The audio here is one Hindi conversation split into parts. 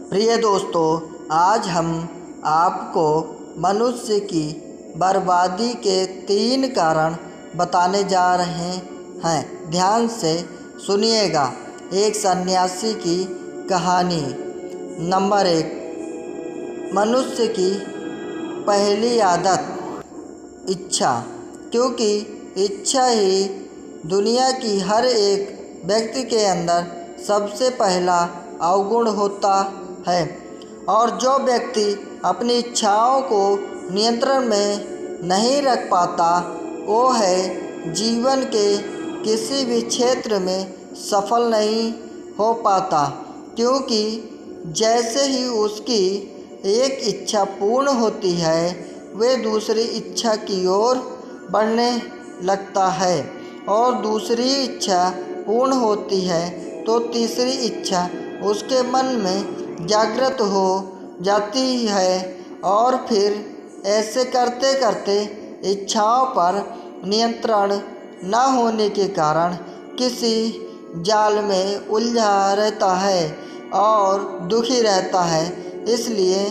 प्रिय दोस्तों, आज हम आपको मनुष्य की बर्बादी के 3 कारण बताने जा रहे हैं। ध्यान से सुनिएगा। एक सन्यासी की कहानी। नंबर 1, मनुष्य की पहली आदत इच्छा। क्योंकि इच्छा ही दुनिया की हर एक व्यक्ति के अंदर सबसे पहला अवगुण होता है, और जो व्यक्ति अपनी इच्छाओं को नियंत्रण में नहीं रख पाता वो है जीवन के किसी भी क्षेत्र में सफल नहीं हो पाता। क्योंकि जैसे ही उसकी एक इच्छा पूर्ण होती है वे दूसरी इच्छा की ओर बढ़ने लगता है, और दूसरी इच्छा पूर्ण होती है तो तीसरी इच्छा उसके मन में जागृत हो जाती है, और फिर ऐसे करते करते इच्छाओं पर नियंत्रण न होने के कारण किसी जाल में उलझा रहता है और दुखी रहता है। इसलिए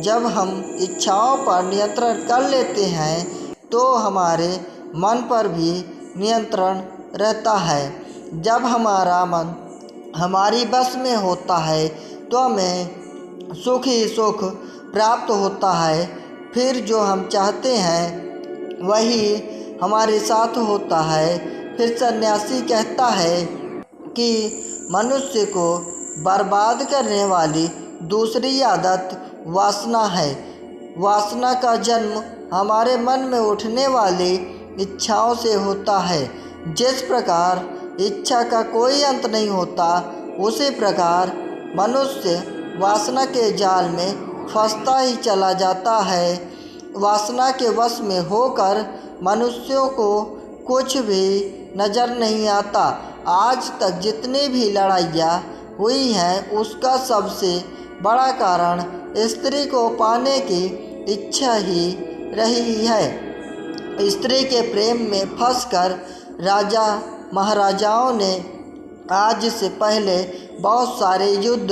जब हम इच्छाओं पर नियंत्रण कर लेते हैं तो हमारे मन पर भी नियंत्रण रहता है। जब हमारा मन हमारी बस में होता है तो हमें सुख ही सुख प्राप्त होता है। फिर जो हम चाहते हैं वही हमारे साथ होता है। फिर सन्यासी कहता है कि मनुष्य को बर्बाद करने वाली दूसरी आदत वासना है। वासना का जन्म हमारे मन में उठने वाली इच्छाओं से होता है। जिस प्रकार इच्छा का कोई अंत नहीं होता, उसी प्रकार मनुष्य वासना के जाल में फंसता ही चला जाता है। वासना के वश में होकर मनुष्यों को कुछ भी नज़र नहीं आता। आज तक जितनी भी लड़ाइयाँ हुई हैं उसका सबसे बड़ा कारण स्त्री को पाने की इच्छा ही रही है। स्त्री के प्रेम में फंसकर राजा महाराजाओं ने आज से पहले बहुत सारे युद्ध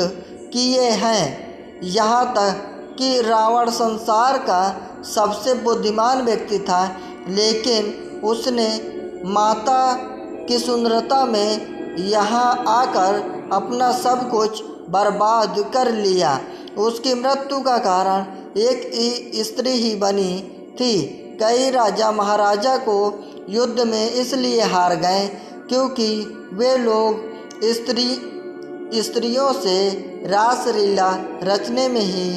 किए हैं। यहाँ तक कि रावण संसार का सबसे बुद्धिमान व्यक्ति था, लेकिन उसने माता की सुंदरता में यहाँ आकर अपना सब कुछ बर्बाद कर लिया। उसकी मृत्यु का कारण एक स्त्री ही बनी थी। कई राजा महाराजा को युद्ध में इसलिए हार गए क्योंकि वे लोग स्त्रियों से रासलीला रचने में ही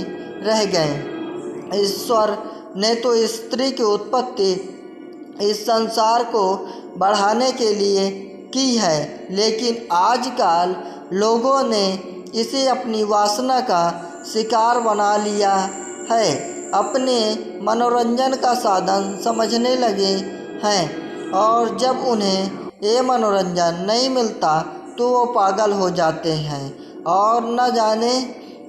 रह गए। ईश्वर ने तो स्त्री की उत्पत्ति इस संसार को बढ़ाने के लिए की है, लेकिन आजकल लोगों ने इसे अपनी वासना का शिकार बना लिया है, अपने मनोरंजन का साधन समझने लगे हैं, और जब उन्हें ये मनोरंजन नहीं मिलता तो वो पागल हो जाते हैं और न जाने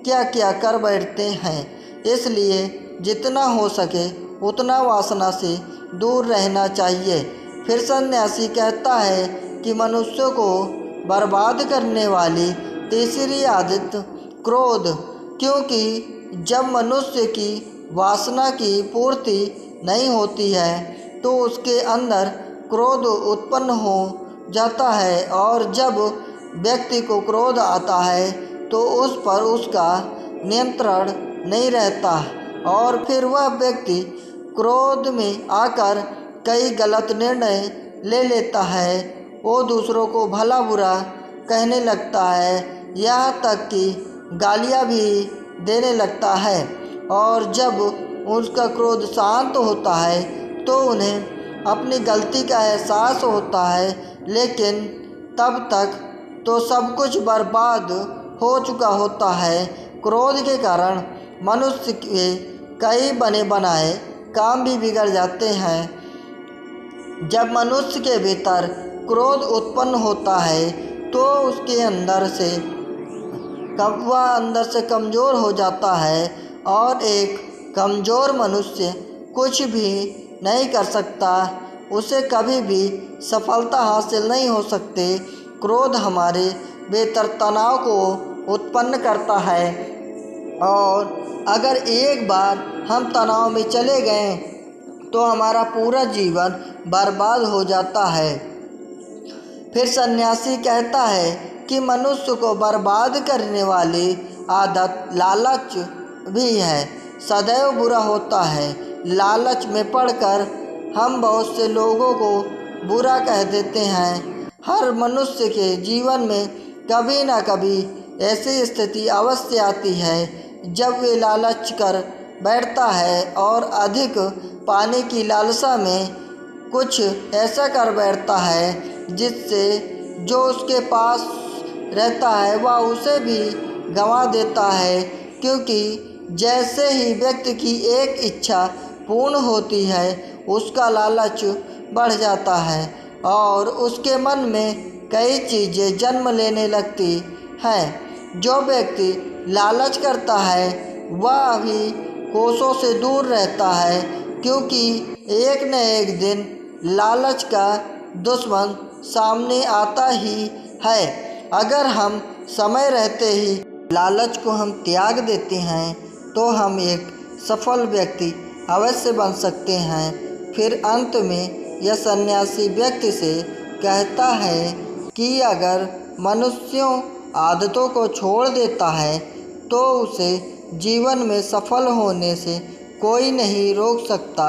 क्या क्या कर बैठते हैं। इसलिए जितना हो सके उतना वासना से दूर रहना चाहिए। फिर सन्यासी कहता है कि मनुष्य को बर्बाद करने वाली तीसरी आदत क्रोध। क्योंकि जब मनुष्य की वासना की पूर्ति नहीं होती है तो उसके अंदर क्रोध उत्पन्न हो जाता है, और जब व्यक्ति को क्रोध आता है तो उस पर उसका नियंत्रण नहीं रहता, और फिर वह व्यक्ति क्रोध में आकर कई गलत निर्णय ले लेता है। वो दूसरों को भला बुरा कहने लगता है, यहाँ तक कि गालियाँ भी देने लगता है। और जब उसका क्रोध शांत होता है तो उन्हें अपनी गलती का एहसास होता है, लेकिन तब तक तो सब कुछ बर्बाद हो चुका होता है। क्रोध के कारण मनुष्य के कई बने बनाए काम भी बिगड़ जाते हैं। जब मनुष्य के भीतर क्रोध उत्पन्न होता है तो उसके अंदर से कमज़ोर हो जाता है, और एक कमज़ोर मनुष्य कुछ भी नहीं कर सकता। उसे कभी भी सफलता हासिल नहीं हो सकती। क्रोध हमारे भीतर तनाव को उत्पन्न करता है, और अगर एक बार हम तनाव में चले गए तो हमारा पूरा जीवन बर्बाद हो जाता है। फिर सन्यासी कहता है कि मनुष्य को बर्बाद करने वाली आदत लालच भी है, सदैव बुरा होता है। लालच में पड़कर हम बहुत से लोगों को बुरा कह देते हैं। हर मनुष्य के जीवन में कभी ना कभी ऐसी स्थिति अवश्य आती है जब वे लालच कर बैठता है और अधिक पाने की लालसा में कुछ ऐसा कर बैठता है जिससे जो उसके पास रहता है वह उसे भी गंवा देता है, क्योंकि जैसे ही व्यक्ति की एक इच्छा पूर्ण होती है उसका लालच बढ़ जाता है और उसके मन में कई चीज़ें जन्म लेने लगती हैं। जो व्यक्ति लालच करता है वह भी कोसों से दूर रहता है, क्योंकि एक न एक दिन लालच का दुश्मन सामने आता ही है। अगर हम समय रहते ही लालच को हम त्याग देते हैं तो हम एक सफल व्यक्ति अवश्य बन सकते हैं। फिर अंत में यह सन्यासी व्यक्ति से कहता है कि अगर मनुष्यों आदतों को छोड़ देता है तो उसे जीवन में सफल होने से कोई नहीं रोक सकता।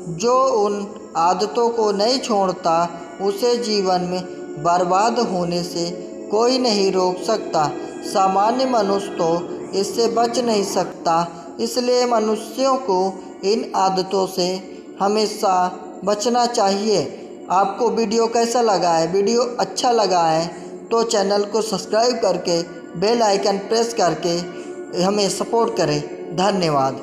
जो उन आदतों को नहीं छोड़ता उसे जीवन में बर्बाद होने से कोई नहीं रोक सकता। सामान्य मनुष्य तो इससे बच नहीं सकता, इसलिए मनुष्यों को इन आदतों से हमेशा बचना चाहिए। आपको वीडियो कैसा लगा है? वीडियो अच्छा लगा है तो चैनल को सब्सक्राइब करके बेल आइकन प्रेस करके हमें सपोर्ट करें। धन्यवाद।